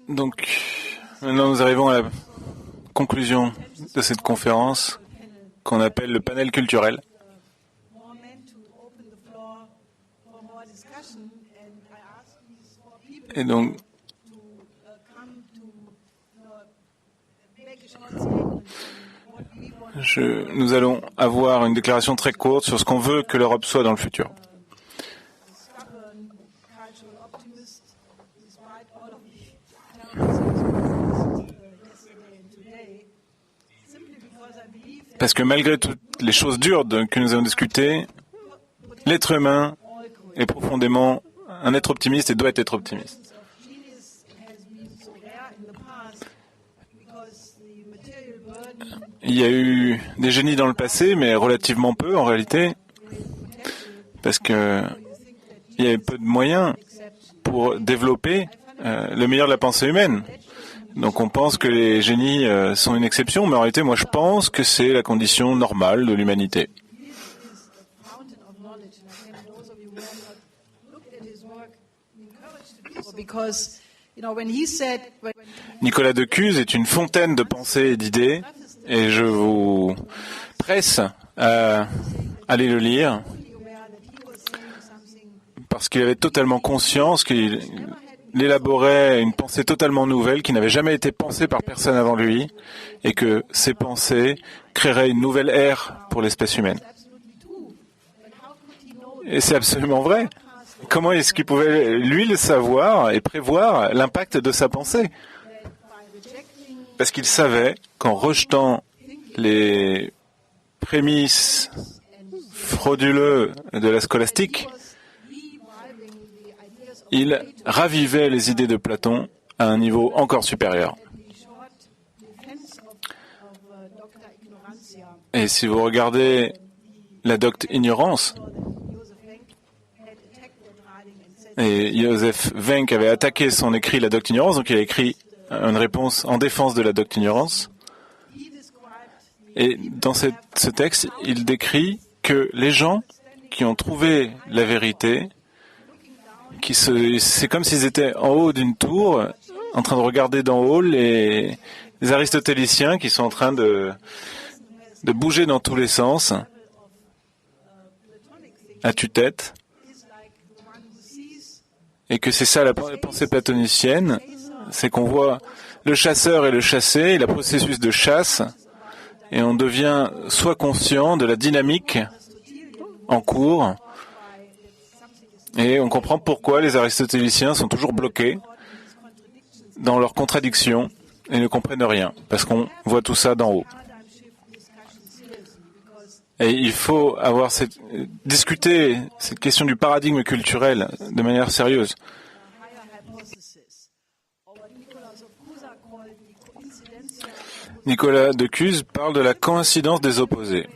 Donc, maintenant nous arrivons à la conclusion de cette conférence qu'on appelle le panel culturel. Et donc, nous allons avoir une déclaration très courte sur ce qu'on veut que l'Europe soit dans le futur. Parce que malgré toutes les choses dures que nous avons discutées, l'être humain est profondément un être optimiste et doit être optimiste. Il y a eu des génies dans le passé, mais relativement peu en réalité, parce que il y avait peu de moyens pour développer le meilleur de la pensée humaine. Donc on pense que les génies sont une exception, mais en réalité, moi je pense que c'est la condition normale de l'humanité. Nicolas de Cuse est une fontaine de pensées et d'idées, et je vous presse à aller le lire, parce qu'il avait totalement conscience qu'il élaborait une pensée totalement nouvelle qui n'avait jamais été pensée par personne avant lui, et que ces pensées créeraient une nouvelle ère pour l'espèce humaine. Et c'est absolument vrai. Comment est-ce qu'il pouvait, lui, le savoir et prévoir l'impact de sa pensée? Parce qu'il savait qu'en rejetant les prémices frauduleuses de la scolastique, il ravivait les idées de Platon à un niveau encore supérieur. Et si vous regardez la Docte Ignorance, et Joseph Wenck avait attaqué son écrit La Docte Ignorance, donc il a écrit une réponse en défense de la Docte Ignorance. Et dans ce texte, il décrit que les gens qui ont trouvé la vérité, c'est comme s'ils étaient en haut d'une tour, en train de regarder d'en haut les aristotéliciens qui sont en train de bouger dans tous les sens, à tue-tête, et que c'est ça la pensée platonicienne, c'est qu'on voit le chasseur et le chassé, et le processus de chasse, et on devient soit conscient de la dynamique en cours, et on comprend pourquoi les aristotéliciens sont toujours bloqués dans leurs contradictions et ne comprennent rien, parce qu'on voit tout ça d'en haut. Et il faut discuter cette question du paradigme culturel de manière sérieuse. Nicolas de Cuse parle de la coïncidence des opposés.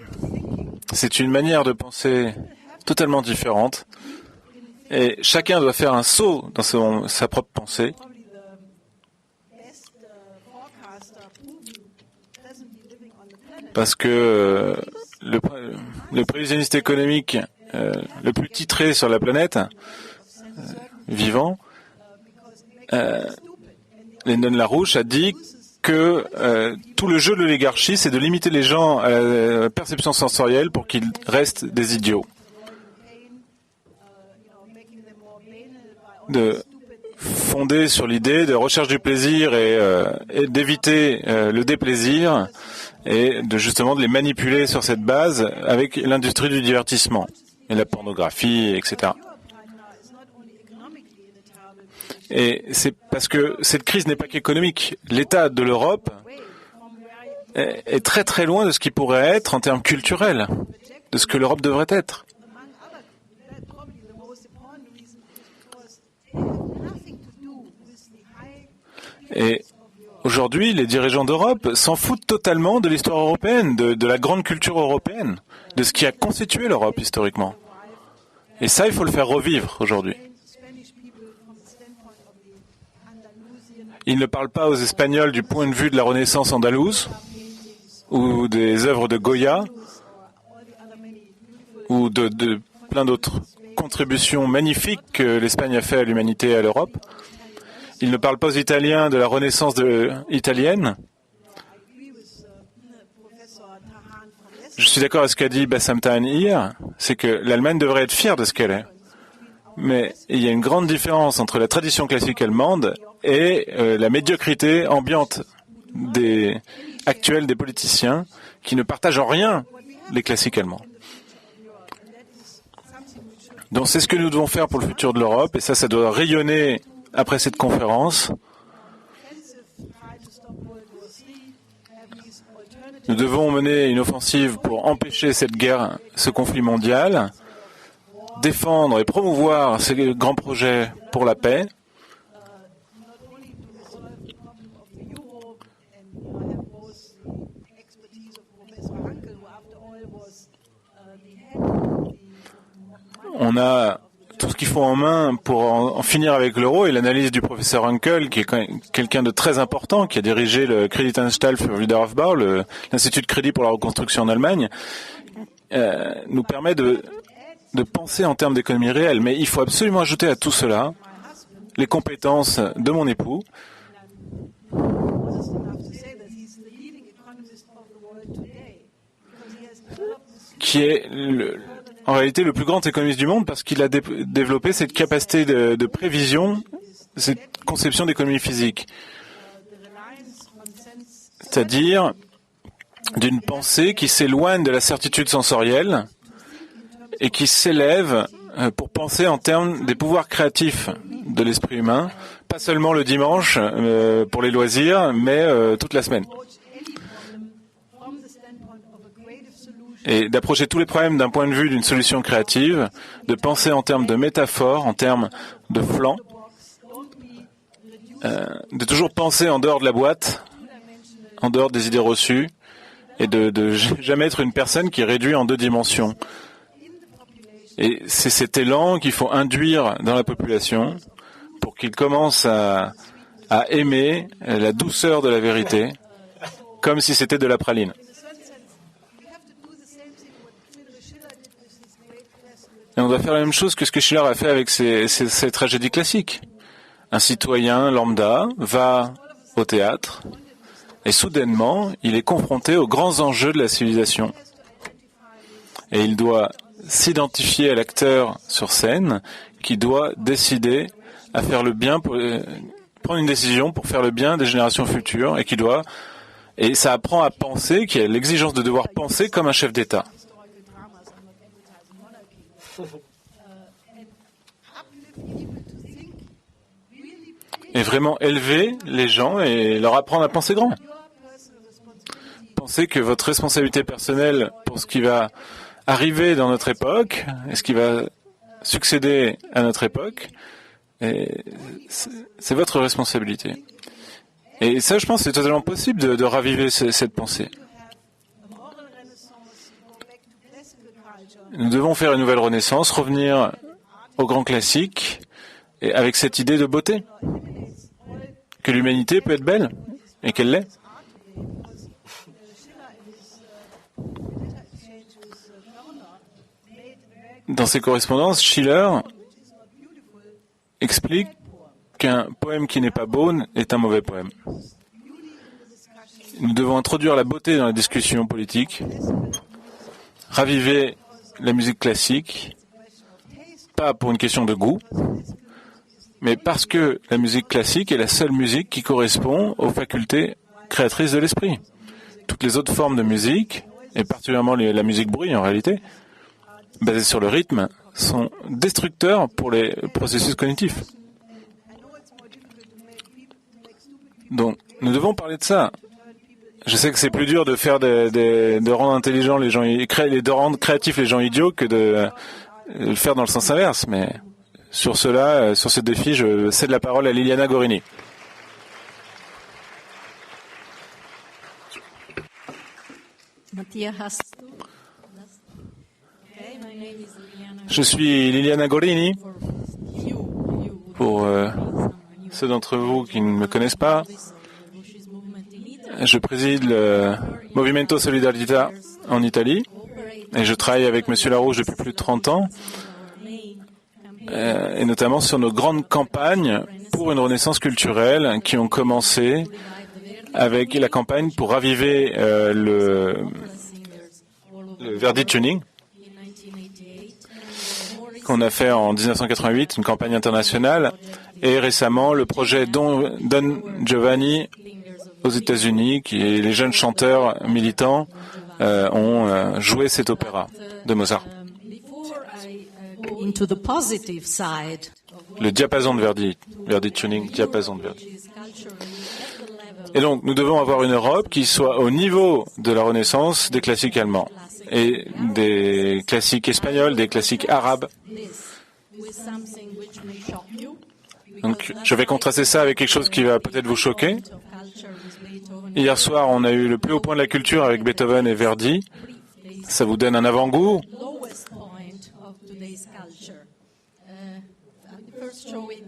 C'est une manière de penser totalement différente, et chacun doit faire un saut dans sa propre pensée. Parce que le prévisionniste économique le plus titré sur la planète, vivant, Lyndon LaRouche a dit que tout le jeu de l'oligarchie, c'est de limiter les gens à la perception sensorielle pour qu'ils restent des idiots. De fonder sur l'idée de recherche du plaisir et d'éviter le déplaisir et justement de les manipuler sur cette base avec l'industrie du divertissement et la pornographie, etc. Et c'est parce que cette crise n'est pas qu'économique. L'état de l'Europe est très très loin de ce qui pourrait être en termes culturels, de ce que l'Europe devrait être. Et aujourd'hui, les dirigeants d'Europe s'en foutent totalement de l'histoire européenne, de la grande culture européenne, de ce qui a constitué l'Europe historiquement. Et ça, il faut le faire revivre aujourd'hui. Ils ne parlent pas aux Espagnols du point de vue de la Renaissance andalouse, ou des œuvres de Goya, ou de plein d'autres contribution magnifique que l'Espagne a fait à l'humanité et à l'Europe. Il ne parle pas aux Italiens de la Renaissance italienne. Je suis d'accord avec ce qu'a dit Bassam Tahan hier, c'est que l'Allemagne devrait être fière de ce qu'elle est. Mais il y a une grande différence entre la tradition classique allemande et la médiocrité ambiante actuelle des politiciens qui ne partagent en rien les classiques allemands. Donc c'est ce que nous devons faire pour le futur de l'Europe, et ça doit rayonner après cette conférence. Nous devons mener une offensive pour empêcher cette guerre, ce conflit mondial, défendre et promouvoir ces grands projets pour la paix. On a tout ce qu'il faut en main pour en finir avec l'euro, et l'analyse du professeur Henkel, qui est quelqu'un de très important, qui a dirigé le Kreditanstalt für Wiederaufbau, l'Institut de crédit pour la reconstruction en Allemagne, nous permet de penser en termes d'économie réelle. Mais il faut absolument ajouter à tout cela les compétences de mon époux, qui est en réalité le plus grand économiste du monde, parce qu'il a développé cette capacité de prévision, cette conception d'économie physique. C'est-à-dire d'une pensée qui s'éloigne de la certitude sensorielle et qui s'élève pour penser en termes des pouvoirs créatifs de l'esprit humain, pas seulement le dimanche pour les loisirs, mais toute la semaine. Et d'approcher tous les problèmes d'un point de vue d'une solution créative, de penser en termes de métaphores, en termes de flancs, de toujours penser en dehors de la boîte, en dehors des idées reçues, et de jamais être une personne qui est réduite en 2 dimensions. Et c'est cet élan qu'il faut induire dans la population pour qu'il commence à aimer la douceur de la vérité, comme si c'était de la praline. Et on doit faire la même chose que ce que Schiller a fait avec ses tragédies classiques. Un citoyen lambda va au théâtre et soudainement, il est confronté aux grands enjeux de la civilisation. Et il doit s'identifier à l'acteur sur scène qui doit décider à faire le bien, prendre une décision pour faire le bien des générations futures, et ça apprend à penser, qu'il y a l'exigence de devoir penser comme un chef d'État. Et vraiment élever les gens et leur apprendre à penser grand. Pensez que votre responsabilité personnelle pour ce qui va arriver dans notre époque et ce qui va succéder à notre époque, c'est votre responsabilité. Et ça, je pense, c'est totalement possible de raviver cette pensée. Nous devons faire une nouvelle renaissance, revenir aux grands classiques, et avec cette idée de beauté, que l'humanité peut être belle, et qu'elle l'est. Dans ses correspondances, Schiller explique qu'un poème qui n'est pas beau est un mauvais poème. Nous devons introduire la beauté dans la discussion politique, raviver la musique classique, pas pour une question de goût, mais parce que la musique classique est la seule musique qui correspond aux facultés créatrices de l'esprit. Toutes les autres formes de musique, et particulièrement la musique bruit en réalité, basée sur le rythme, sont destructeurs pour les processus cognitifs. Donc, nous devons parler de ça. Je sais que c'est plus dur de faire de rendre intelligents les gens, de rendre créatifs les gens idiots que de le faire dans le sens inverse, mais sur ce défi, je cède la parole à Liliana Gorini. Je suis Liliana Gorini. Pour ceux d'entre vous qui ne me connaissent pas, je préside le Movimento Solidarietà en Italie et je travaille avec M. Larouche depuis plus de 30 ans. et notamment sur nos grandes campagnes pour une renaissance culturelle qui ont commencé avec la campagne pour raviver le Verdi Tuning qu'on a fait en 1988, une campagne internationale, et récemment le projet Don Giovanni aux États-Unis, qui est les jeunes chanteurs militants ont joué cet opéra de Mozart. Le diapason de Verdi, Verdi Tuning, diapason de Verdi. Et donc, nous devons avoir une Europe qui soit au niveau de la Renaissance des classiques allemands et des classiques espagnols, des classiques arabes. Donc, je vais contraster ça avec quelque chose qui va peut-être vous choquer. Hier soir, on a eu le plus haut point de la culture avec Beethoven et Verdi. Ça vous donne un avant-goût.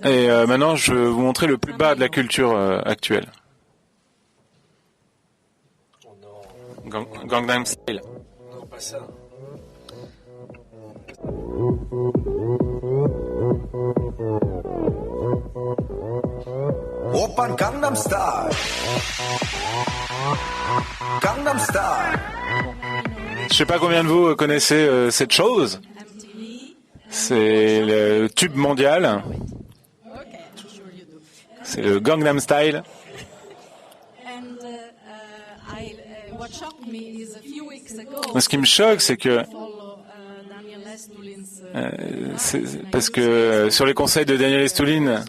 Et maintenant, je vais vous montrer le plus bas de la culture actuelle. Gangnam Style. Non, pas ça. Opern Gangnam Style. Gangnam Style. Je sais pas combien de vous connaissez cette chose. C'est le tube mondial. C'est le Gangnam Style. Ce qui me choque, c'est que parce que sur les conseils de Daniel Estulin,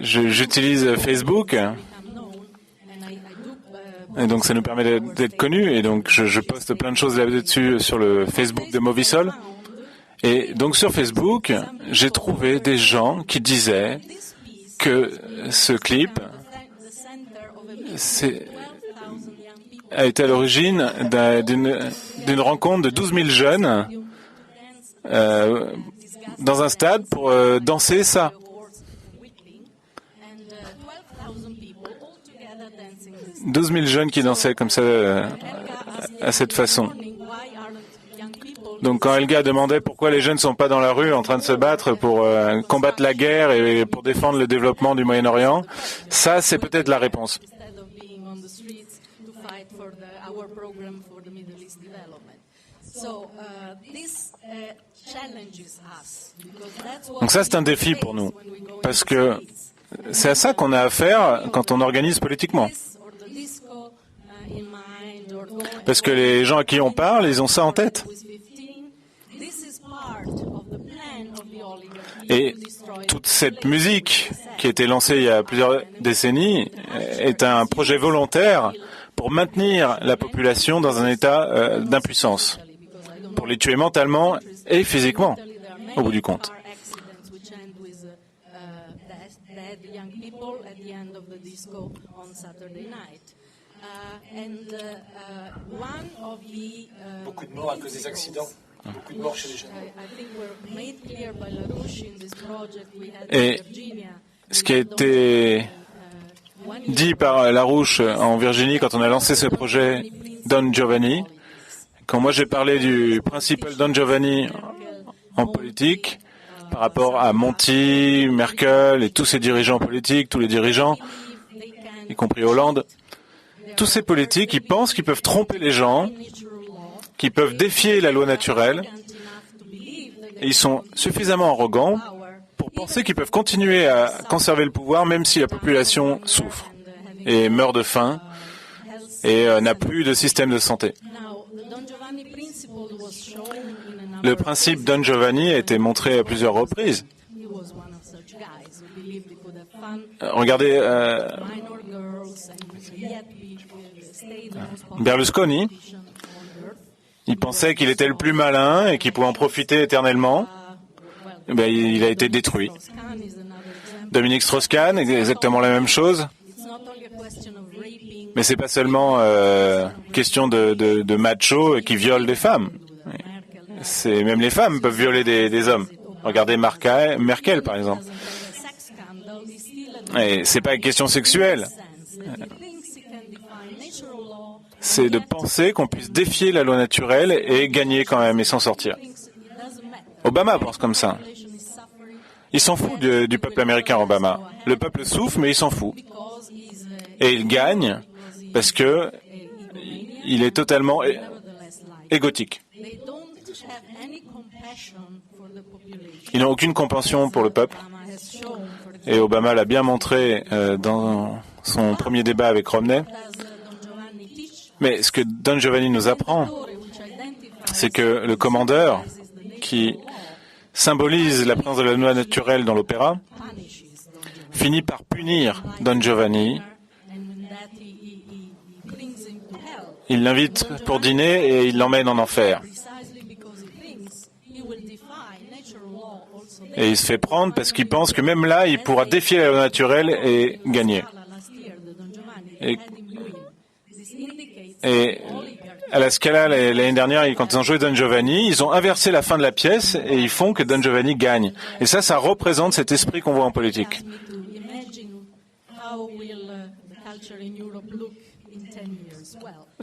j'utilise Facebook, et donc ça nous permet d'être connus, et donc je poste plein de choses là-dessus sur le Facebook de Movisol. Et donc sur Facebook, j'ai trouvé des gens qui disaient que ce clip a été à l'origine d'une rencontre de 12 000 jeunes dans un stade pour danser ça. 12 000 jeunes qui dansaient comme ça, à cette façon. Donc quand Elga demandait pourquoi les jeunes ne sont pas dans la rue en train de se battre pour combattre la guerre et pour défendre le développement du Moyen-Orient, ça c'est peut-être la réponse. Donc ça c'est un défi pour nous, parce que c'est à ça qu'on a affaire quand on organise politiquement. Parce que les gens à qui on parle, ils ont ça en tête. Et toute cette musique qui a été lancée il y a plusieurs décennies est un projet volontaire pour maintenir la population dans un état d'impuissance, pour les tuer mentalement et physiquement, au bout du compte. Beaucoup de morts à cause des accidents. Beaucoup de morts chez les jeunes. Et ce qui a été dit par Larouche en Virginie quand on a lancé ce projet Don Giovanni, quand moi j'ai parlé du principal Don Giovanni en politique, par rapport à Monti, Merkel et tous ces dirigeants politiques, tous les dirigeants, y compris Hollande, tous ces politiques, ils pensent qu'ils peuvent tromper les gens, qu'ils peuvent défier la loi naturelle, et ils sont suffisamment arrogants pour penser qu'ils peuvent continuer à conserver le pouvoir même si la population souffre et meurt de faim et n'a plus de système de santé. Le principe Don Giovanni a été montré à plusieurs reprises. Regardez Berlusconi, il pensait qu'il était le plus malin et qu'il pouvait en profiter éternellement. Ben, il a été détruit. Dominique Strauss-Kahn, exactement la même chose. Mais c'est pas seulement question de machos qui violent des femmes. C'est même les femmes peuvent violer des hommes. Regardez Merkel, par exemple. Et c'est pas une question sexuelle. C'est de penser qu'on puisse défier la loi naturelle et gagner quand même et s'en sortir. Obama pense comme ça. Il s'en fout du peuple américain, Obama. Le peuple souffre, mais il s'en fout. Et il gagne parce que il est totalement égotique. Ils n'ont aucune compassion pour le peuple. Et Obama l'a bien montré dans son premier débat avec Romney. Mais ce que Don Giovanni nous apprend, c'est que le commandeur, qui symbolise la présence de la loi naturelle dans l'opéra, finit par punir Don Giovanni. Il l'invite pour dîner et il l'emmène en enfer. Et il se fait prendre parce qu'il pense que même là, il pourra défier la loi naturelle et gagner. Et à la Scala, l'année dernière, quand ils ont joué Don Giovanni, ils ont inversé la fin de la pièce et ils font que Don Giovanni gagne. Et ça représente cet esprit qu'on voit en politique.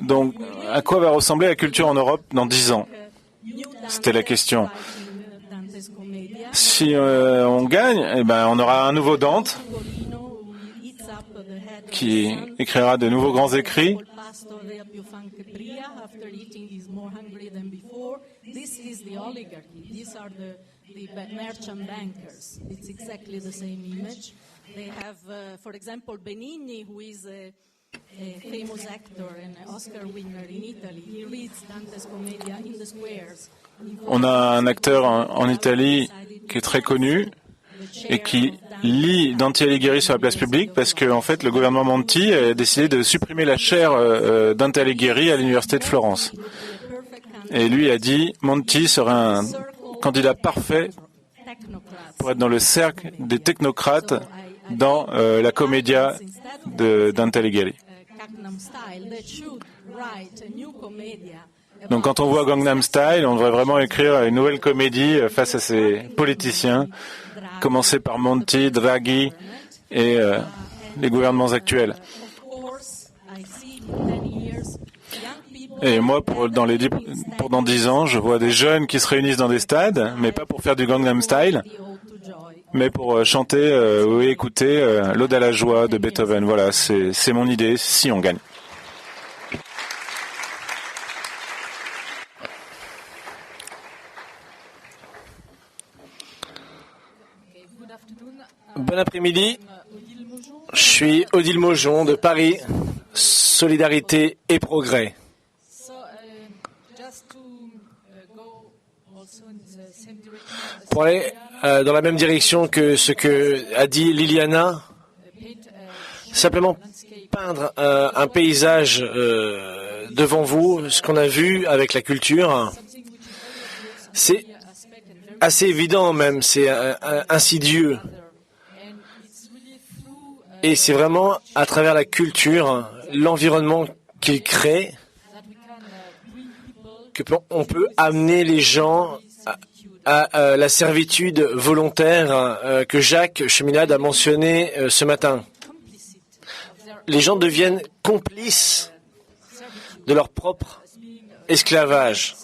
Donc, à quoi va ressembler la culture en Europe dans 10 ans? C'était la question. Si on gagne, eh ben, on aura un nouveau Dante qui écrira de nouveaux grands écrits. On a un acteur en Italie qui est très connu et qui lit Dante Alighieri sur la place publique parce que en fait le gouvernement Monti a décidé de supprimer la chaire Dante Alighieri à l'université de Florence. Et lui a dit Monti serait un candidat parfait pour être dans le cercle des technocrates dans la commedia de Dante Alighieri. Donc quand on voit Gangnam Style, on devrait vraiment écrire une nouvelle comédie face à ces politiciens, commencer par Monti, Draghi et les gouvernements actuels. Et moi, pour dans 10 ans, je vois des jeunes qui se réunissent dans des stades, mais pas pour faire du Gangnam Style, mais pour chanter ou écouter l'Ode à la joie de Beethoven. Voilà, c'est mon idée, si on gagne. Bon après-midi, je suis Odile Maujon de Paris, Solidarité et Progrès. Pour aller dans la même direction que ce que a dit Liliana, simplement peindre un paysage devant vous, ce qu'on a vu avec la culture, c'est assez évident même, c'est insidieux. Et c'est vraiment à travers la culture, l'environnement qu'il crée, qu'on peut amener les gens à la servitude volontaire que Jacques Cheminade a mentionné ce matin. Les gens deviennent complices de leur propre esclavage.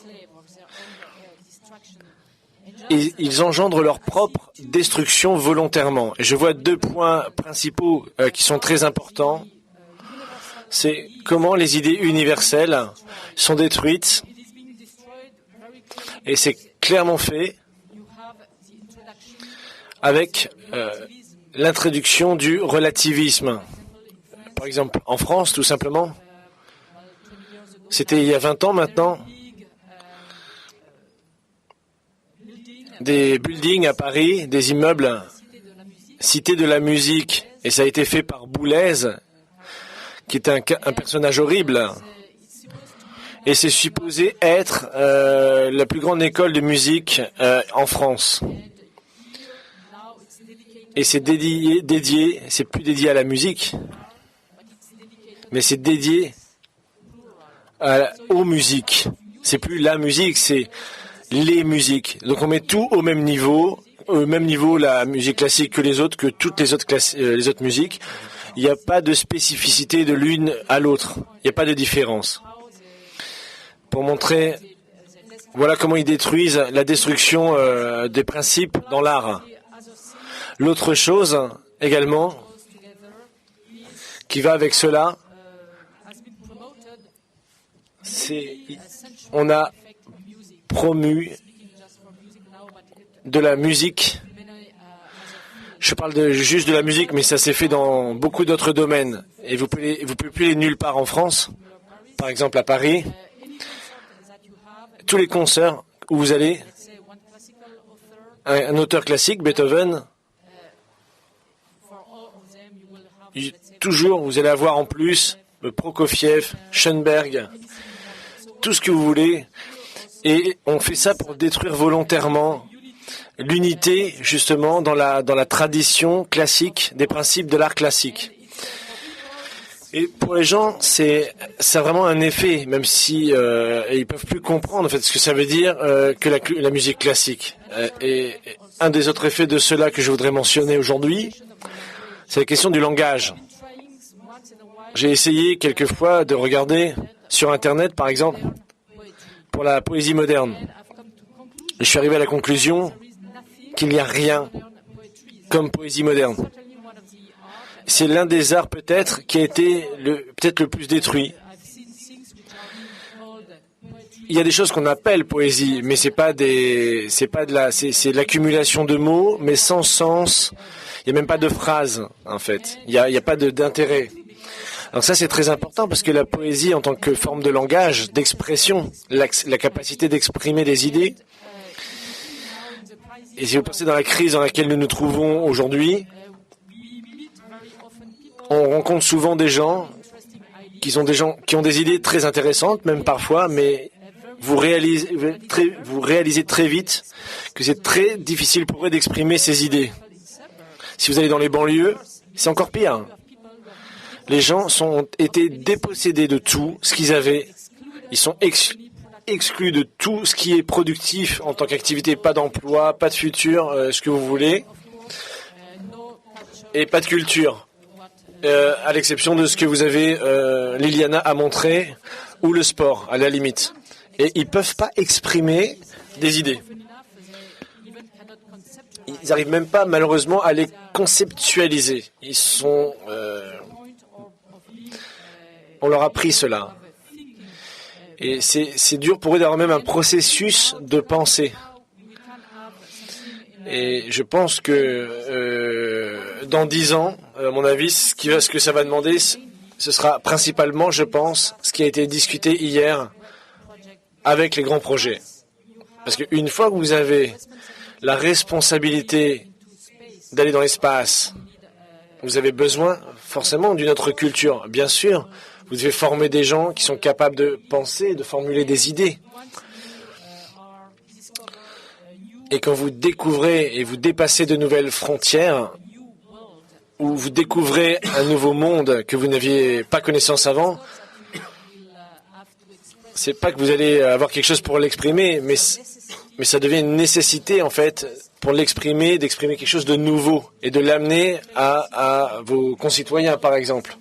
Et ils engendrent leur propre destruction volontairement. Et je vois 2 points principaux qui sont très importants. C'est comment les idées universelles sont détruites. Et c'est clairement fait avec l'introduction du relativisme. Par exemple, en France, tout simplement, c'était il y a 20 ans maintenant, des buildings à Paris, des immeubles, Cité de la musique, et ça a été fait par Boulez, qui est un personnage horrible. Et c'est supposé être la plus grande école de musique en France. Et c'est dédié, c'est plus dédié à la musique, mais c'est dédié aux musiques. C'est plus la musique, c'est les musiques. Donc on met tout au même niveau la musique classique que les autres, que toutes les autres musiques. Il n'y a pas de spécificité de l'une à l'autre. Il n'y a pas de différence. Pour montrer Voilà comment ils détruisent la destruction des principes dans l'art. L'autre chose également qui va avec cela, c'est on a promu de la musique. Je parle juste de la musique, mais ça s'est fait dans beaucoup d'autres domaines. Et vous pouvez plus aller nulle part en France, par exemple à Paris. Tous les concerts où vous allez, un auteur classique, Beethoven, toujours vous allez avoir en plus Prokofiev, Schoenberg, tout ce que vous voulez. Et on fait ça pour détruire volontairement l'unité, justement, dans la tradition classique, des principes de l'art classique. Et pour les gens, ça a vraiment un effet, même si ils peuvent plus comprendre en fait ce que ça veut dire que la musique classique. Et un des autres effets de cela que je voudrais mentionner aujourd'hui, c'est la question du langage. J'ai essayé quelquefois de regarder sur Internet, par exemple, pour la poésie moderne. Et je suis arrivé à la conclusion qu'il n'y a rien comme poésie moderne. C'est l'un des arts peut-être qui a été peut-être le plus détruit. Il y a des choses qu'on appelle poésie, mais c'est l'accumulation de mots, mais sans sens. Il n'y a même pas de phrase, en fait. Il n'y a pas d'intérêt. Alors ça, c'est très important parce que la poésie, en tant que forme de langage, d'expression, la capacité d'exprimer des idées. Et si vous pensez dans la crise dans laquelle nous nous trouvons aujourd'hui, on rencontre souvent des gens qui ont des idées très intéressantes, même parfois, mais vous réalisez très vite que c'est très difficile pour eux d'exprimer ces idées. Si vous allez dans les banlieues, c'est encore pire. Les gens ont été dépossédés de tout ce qu'ils avaient. Ils sont exclus de tout ce qui est productif en tant qu'activité, pas d'emploi, pas de futur, ce que vous voulez, et pas de culture. À l'exception de ce que vous avez, Liliana a montré, ou le sport, à la limite. Et ils ne peuvent pas exprimer des idées. Ils n'arrivent même pas, malheureusement, à les conceptualiser. On leur a pris cela. Et c'est dur pour eux d'avoir même un processus de pensée. Et je pense que dans 10 ans, à mon avis, ce que ça va demander, ce sera principalement, je pense, ce qui a été discuté hier avec les grands projets. Parce qu'une fois que vous avez la responsabilité d'aller dans l'espace, vous avez besoin forcément d'une autre culture. Bien sûr, vous devez former des gens qui sont capables de penser, de formuler des idées. Et quand vous découvrez et vous dépassez de nouvelles frontières, ou vous découvrez un nouveau monde que vous n'aviez pas connaissance avant, c'est pas que vous allez avoir quelque chose pour l'exprimer, mais ça devient une nécessité en fait pour l'exprimer, d'exprimer quelque chose de nouveau et de l'amener à vos concitoyens par exemple.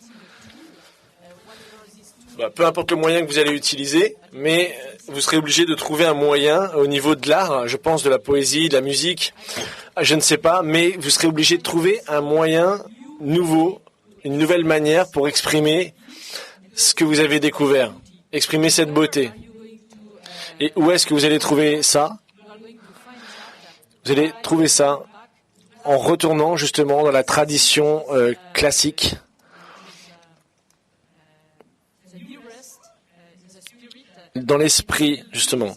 Peu importe le moyen que vous allez utiliser, mais vous serez obligé de trouver un moyen au niveau de l'art, je pense de la poésie, de la musique, je ne sais pas, mais vous serez obligé de trouver un moyen nouveau, une nouvelle manière pour exprimer ce que vous avez découvert, exprimer cette beauté. Et où est-ce que vous allez trouver ça? Vous allez trouver ça en retournant justement dans la tradition classique. Dans l'esprit, justement.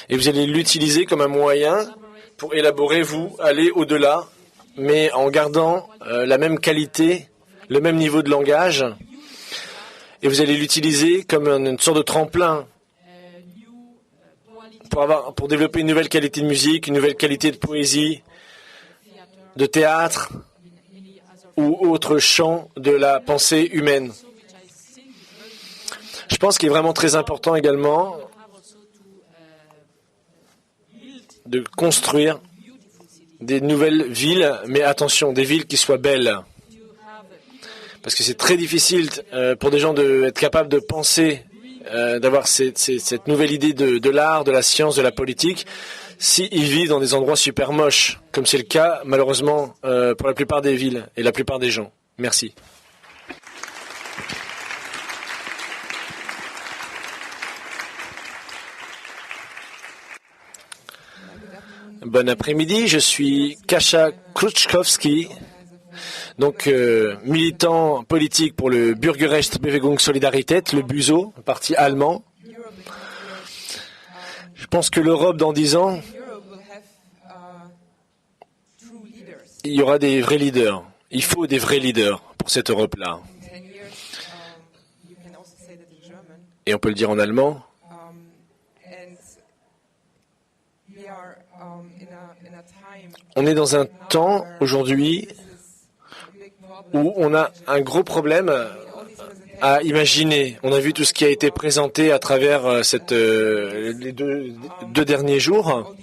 Et vous allez l'utiliser comme un moyen pour élaborer, aller au-delà, mais en gardant la même qualité, le même niveau de langage. Et vous allez l'utiliser comme une sorte de tremplin pour développer une nouvelle qualité de musique, une nouvelle qualité de poésie, de théâtre ou autre champ de la pensée humaine. Je pense qu'il est vraiment très important également de construire des nouvelles villes, mais attention, des villes qui soient belles. Parce que c'est très difficile pour des gens d'être capables de penser d'avoir cette nouvelle idée de l'art, de la science, de la politique, s'ils vivent dans des endroits super moches, comme c'est le cas malheureusement pour la plupart des villes et la plupart des gens. Merci. Bon après-midi, je suis Kasia Kruczkowski, donc militant politique pour le Bürgerrechtsbewegung Solidarität, le BUSO, un parti allemand. Je pense que l'Europe, dans 10 ans, il y aura des vrais leaders. Il faut des vrais leaders pour cette Europe-là. Et on peut le dire en allemand. On est dans un temps, aujourd'hui, où on a un gros problème à imaginer. On a vu tout ce qui a été présenté à travers les deux derniers jours.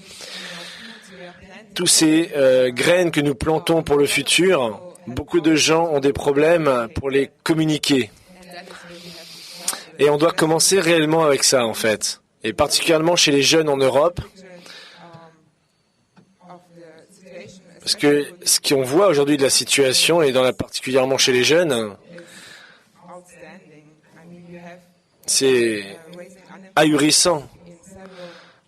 Tous ces graines que nous plantons pour le futur, beaucoup de gens ont des problèmes pour les communiquer. Et on doit commencer réellement avec ça, en fait. Et particulièrement chez les jeunes en Europe. Parce que ce qu'on voit aujourd'hui de la situation, et particulièrement chez les jeunes, c'est ahurissant.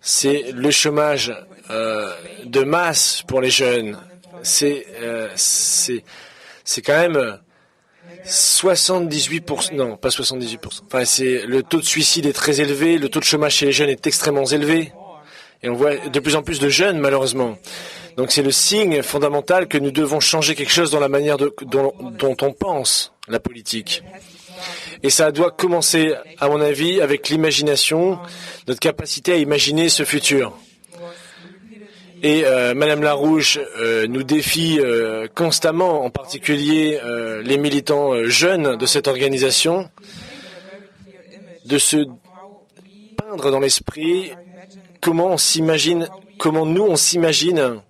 C'est le chômage de masse pour les jeunes. C'est quand même 78%, non, pas 78%. Enfin, le taux de suicide est très élevé, le taux de chômage chez les jeunes est extrêmement élevé. Et on voit de plus en plus de jeunes, malheureusement. Donc c'est le signe fondamental que nous devons changer quelque chose dans la manière dont on pense la politique. Et ça doit commencer, à mon avis, avec l'imagination, notre capacité à imaginer ce futur. Et Madame Larouche nous défie constamment, en particulier les militants jeunes de cette organisation, de se peindre dans l'esprit comment on s'imagine, comment nous on s'imagine,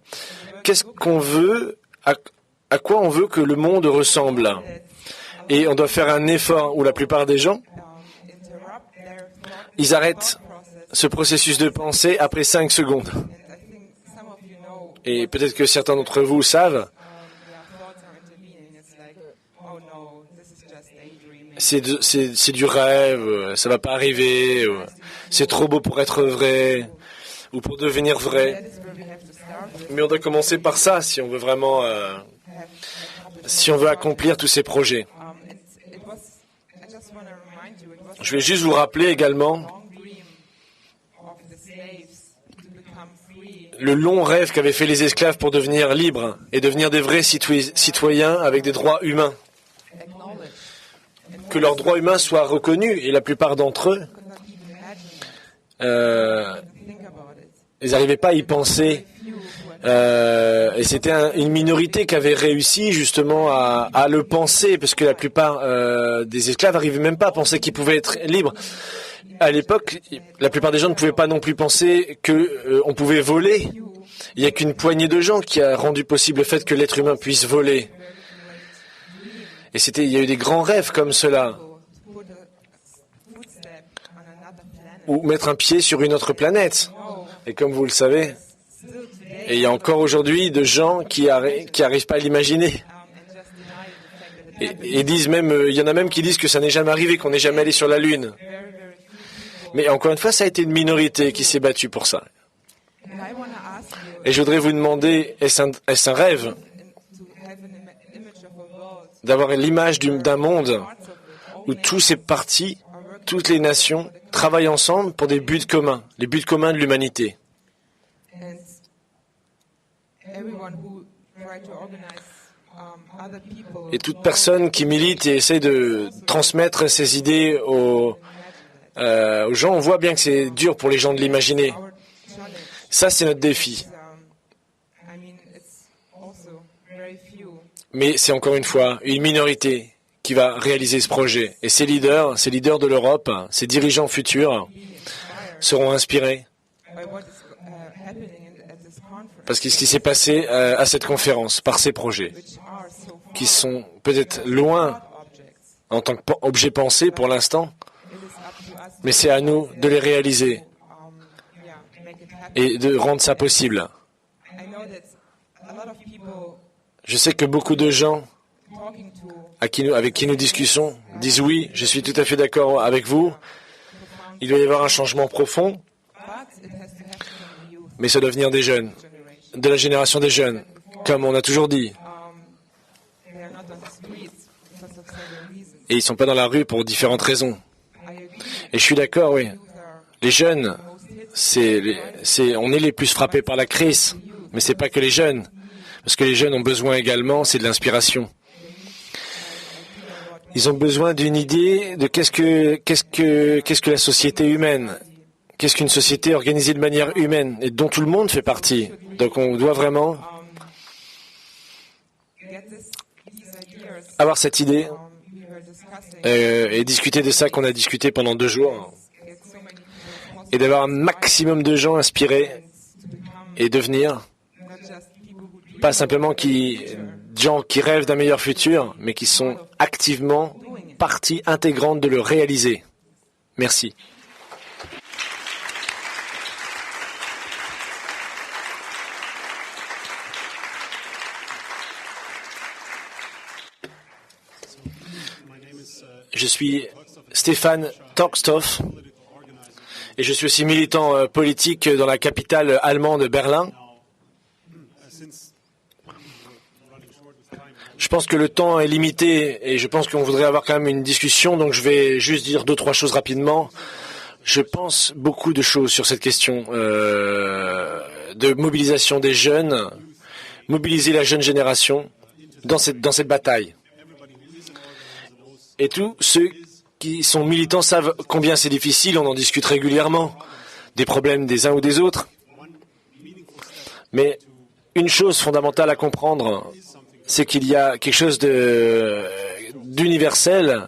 qu'est-ce qu'on veut, à quoi on veut que le monde ressemble. Et on doit faire un effort où la plupart des gens, ils arrêtent ce processus de pensée après 5 secondes. Et peut-être que certains d'entre vous savent, c'est du rêve, ça va pas arriver, c'est trop beau pour être vrai, ou pour devenir vrai. Mais on doit commencer par ça si on veut vraiment, si on veut accomplir tous ces projets. Je vais juste vous rappeler également le long rêve qu'avaient fait les esclaves pour devenir libres et devenir des vrais citoyens avec des droits humains. Que leurs droits humains soient reconnus, et la plupart d'entre eux, ils n'arrivaient pas à y penser. Et c'était une minorité qui avait réussi justement à le penser, parce que la plupart des esclaves n'arrivaient même pas à penser qu'ils pouvaient être libres. À l'époque, la plupart des gens ne pouvaient pas non plus penser qu'on pouvait voler. Il n'y a qu'une poignée de gens qui a rendu possible le fait que l'être humain puisse voler. Et il y a eu des grands rêves comme cela. Ou mettre un pied sur une autre planète. Et comme vous le savez, et il y a encore aujourd'hui de gens qui arrivent pas à l'imaginer. Et disent même, il y en a même qui disent que ça n'est jamais arrivé, qu'on n'est jamais allé sur la Lune. Mais encore une fois, ça a été une minorité qui s'est battue pour ça. Et je voudrais vous demander, est-ce un rêve d'avoir l'image d'un monde où tous ces partis, toutes les nations travaillent ensemble pour des buts communs, les buts communs de l'humanité. Et toute personne qui milite et essaie de transmettre ses idées aux gens, on voit bien que c'est dur pour les gens de l'imaginer. Ça, c'est notre défi. Mais c'est encore une fois une minorité qui va réaliser ce projet. Et ces leaders de l'Europe, ces dirigeants futurs seront inspirés parce que ce qui s'est passé à cette conférence, par ces projets, qui sont peut-être loin en tant qu'objet pensé pour l'instant, Mais c'est à nous de les réaliser et de rendre ça possible. Je sais que beaucoup de gens avec qui nous discutons disent oui, je suis tout à fait d'accord avec vous. Il doit y avoir un changement profond, mais ça doit venir des jeunes, de la génération des jeunes, comme on a toujours dit. Et ils ne sont pas dans la rue pour différentes raisons. Et je suis d'accord, oui. Les jeunes, on est les plus frappés par la crise, mais ce n'est pas que les jeunes. Parce que les jeunes ont besoin également, c'est de l'inspiration. Ils ont besoin d'une idée de qu'est-ce que la société humaine, qu'est-ce qu'une société organisée de manière humaine et dont tout le monde fait partie. Donc on doit vraiment avoir cette idée et discuter de ça qu'on a discuté pendant 2 jours et d'avoir un maximum de gens inspirés et devenir pas simplement gens qui rêvent d'un meilleur futur, mais qui sont activement partie intégrante de le réaliser. Merci. Je suis Stéphane Torkstoff et je suis aussi militant politique dans la capitale allemande Berlin. Je pense que le temps est limité et je pense qu'on voudrait avoir quand même une discussion, donc je vais juste dire 2-3 choses rapidement. Je pense beaucoup de choses sur cette question de mobilisation des jeunes, mobiliser la jeune génération dans cette bataille. Et tous ceux qui sont militants savent combien c'est difficile, on en discute régulièrement, des problèmes des uns ou des autres. Mais une chose fondamentale à comprendre, c'est qu'il y a quelque chose d'universel,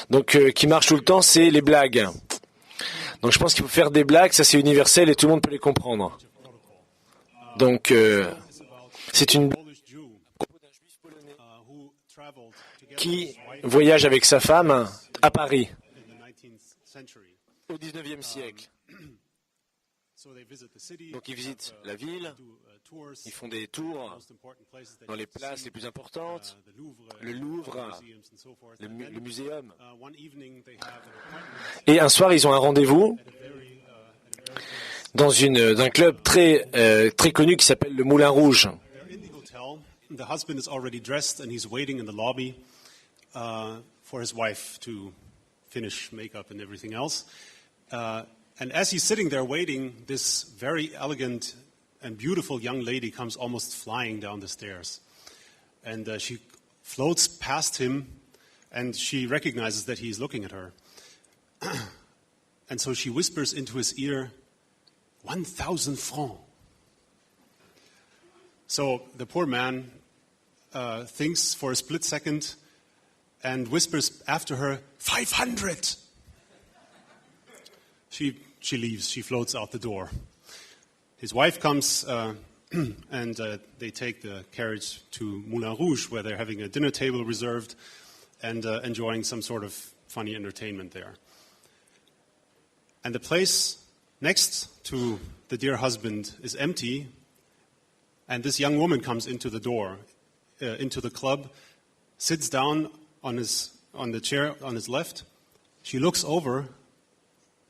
donc qui marche tout le temps, c'est les blagues. Donc je pense qu'il faut faire des blagues, ça c'est universel et tout le monde peut les comprendre. Donc c'est une blague qui voyage avec sa femme à Paris au XIXe siècle. Donc ils visitent la ville, ils font des tours dans les places les plus importantes, le Louvre, le muséum. Et un soir, ils ont un rendez-vous dans un club très connu qui s'appelle le Moulin Rouge. The husband is already dressed and he's waiting in the lobby for his wife to finish makeup and everything else. And as he's sitting there waiting, this very elegant and beautiful young lady comes almost flying down the stairs. And she floats past him and she recognizes that he's looking at her. And so she whispers into his ear, 1,000 francs. So the poor man thinks for a split second and whispers after her, 500. She leaves. She floats out the door. His wife comes and they take the carriage to Moulin Rouge, where they're having a dinner table reserved and enjoying some sort of funny entertainment there. And the place next to the dear husband is empty, and this young woman comes into the door, into the club, sits down on the chair on his left. She looks over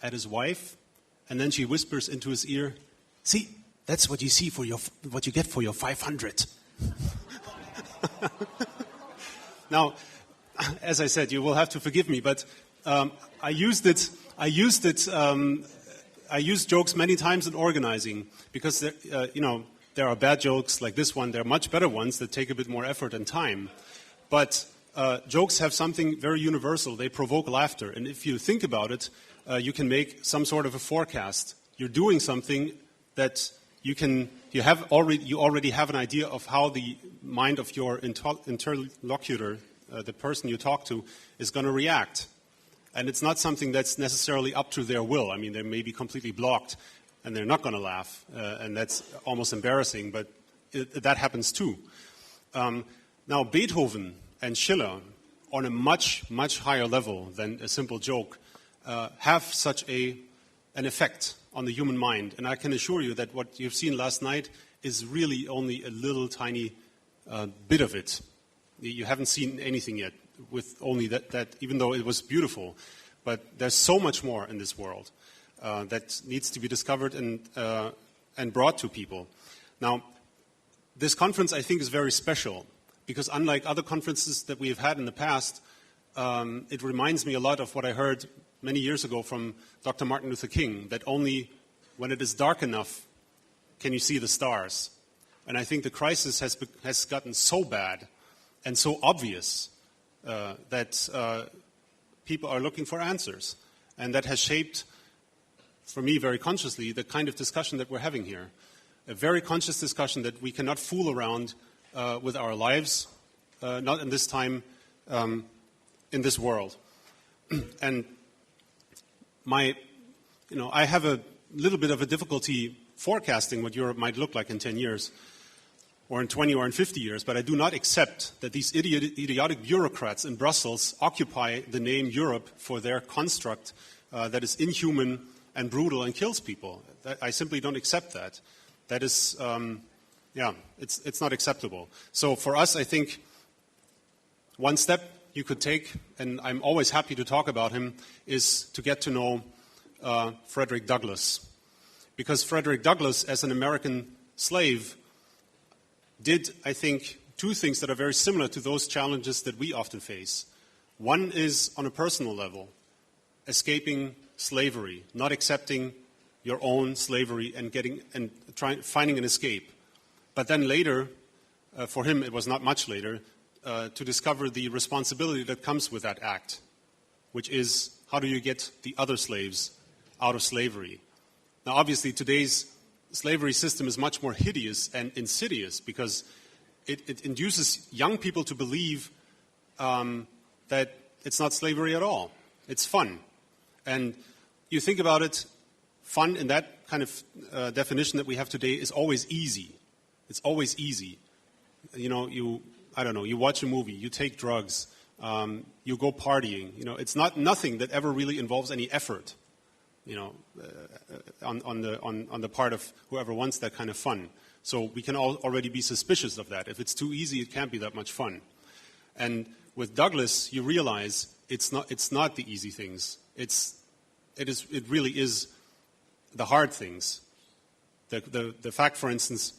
at his wife, and then she whispers into his ear, "See, that's what you see for what you get for your 500." Now, as I said, you will have to forgive me, but I used jokes many times in organizing because there are bad jokes like this one. There are much better ones that take a bit more effort and time, but jokes have something very universal. They provoke laughter, and if you think about it, you can make some sort of a forecast. You're doing something that you already have an idea of how the mind of your interlocutor, the person you talk to, is going to react. And it's not something that's necessarily up to their will. I mean, they may be completely blocked and they're not going to laugh, and that's almost embarrassing, but that happens too. Now, Beethoven and Schiller, on a much, much higher level than a simple joke, have such an effect on the human mind. And I can assure you that what you've seen last night is really only a little tiny bit of it. You haven't seen anything yet with only that, even though it was beautiful. But there's so much more in this world that needs to be discovered and brought to people. Now, this conference, I think, is very special because unlike other conferences that we have had in the past, it reminds me a lot of what I heard many years ago from Dr. Martin Luther King, that only when it is dark enough can you see the stars. And I think the crisis has gotten so bad and so obvious that people are looking for answers. And that has shaped, for me very consciously, the kind of discussion that we're having here. A very conscious discussion that we cannot fool around with our lives, not in this time, in this world. And I have a little bit of a difficulty forecasting what Europe might look like in 10 years, or in 20 or in 50 years, but I do not accept that these idiotic bureaucrats in Brussels occupy the name Europe for their construct that is inhuman and brutal and kills people. I simply don't accept that. That is, it's not acceptable. So for us, I think one step you could take, and I'm always happy to talk about him, is to get to know Frederick Douglass. Because Frederick Douglass, as an American slave, did, I think, two things that are very similar to those challenges that we often face. One is on a personal level, escaping slavery, not accepting your own slavery and finding an escape. But then later, for him it was not much later, to discover the responsibility that comes with that act, which is how do you get the other slaves out of slavery? Now obviously today's slavery system is much more hideous and insidious because it induces young people to believe that it's not slavery at all. It's fun. And you think about it, fun in that kind of definition that we have today is always easy. It's always easy. You watch a movie, you take drugs, you go partying. It's nothing that ever really involves any effort. On the part of whoever wants that kind of fun. So we can already be suspicious of that. If it's too easy, it can't be that much fun. And with Douglass, you realize it's not the easy things. It really is the hard things. The fact, for instance,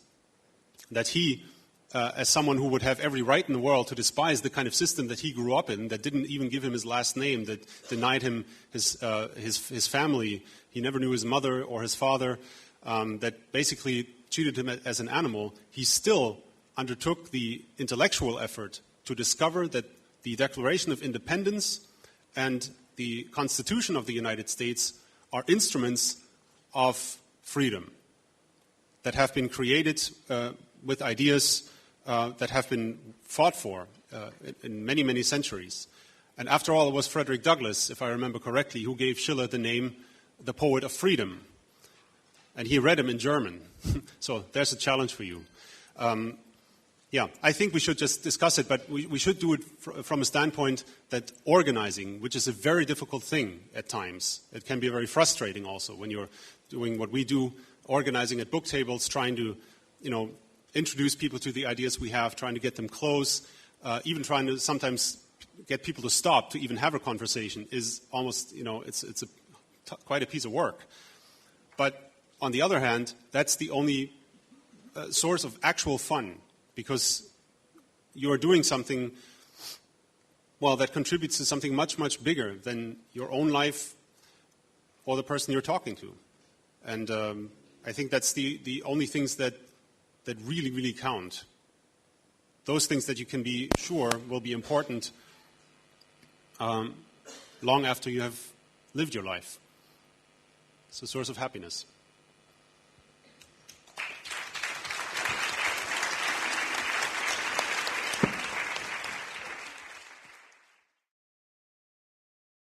that he, as someone who would have every right in the world to despise the kind of system that he grew up in, that didn't even give him his last name, that denied him his family, he never knew his mother or his father, that basically treated him as an animal, he still undertook the intellectual effort to discover that the Declaration of Independence and the Constitution of the United States are instruments of freedom that have been created with ideas that have been fought for in many, many centuries. And after all, it was Frederick Douglass, if I remember correctly, who gave Schiller the name, the poet of freedom. And he read him in German. So there's a challenge for you. I think we should just discuss it, but we should do it from a standpoint that organizing, which is a very difficult thing at times. It can be very frustrating also when you're doing what we do, organizing at book tables, trying to, introduce people to the ideas we have, trying to get them close, even trying to sometimes get people to stop to even have a conversation is almost, it's quite a piece of work. But on the other hand, that's the only source of actual fun, because you're doing something, that contributes to something much, much bigger than your own life or the person you're talking to. And I think that's the only things that really, really count. Those things that you can be sure will be important long after you have lived your life. It's a source of happiness.